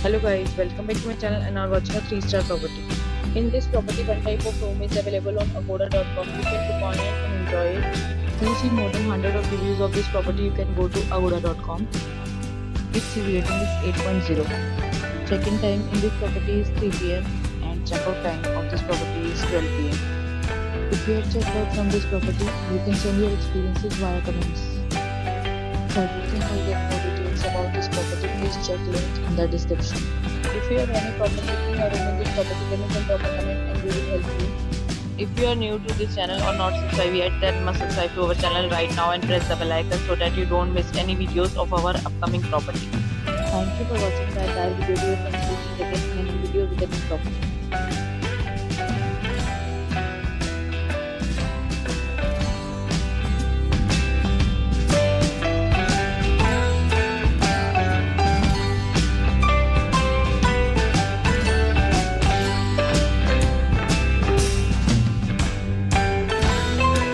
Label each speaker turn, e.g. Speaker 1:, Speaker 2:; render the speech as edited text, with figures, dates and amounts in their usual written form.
Speaker 1: Hello guys, welcome back to my channel and are watching a 3-star property. In this property, one type of room is available on agoda.com. You can book online and enjoy it. To see more than 100 of reviews of this property, you can go to agoda.com. Its rating is 8.0. Check-in time in this property is 3 p.m. and check-out time of this property is 12 p.m. If you have checked out from this property, you can send your experiences via comments. For booking or get more details about this property, please check link in the description. If you have any problem booking a room in this property, then you can drop a comment and we will help you. If you are new to this channel or not subscribed yet, then must subscribe to our channel right now and press the bell icon so that you don't miss any videos of our upcoming property. Thank you for watching the entire video. We will continue again in a new video with a new property.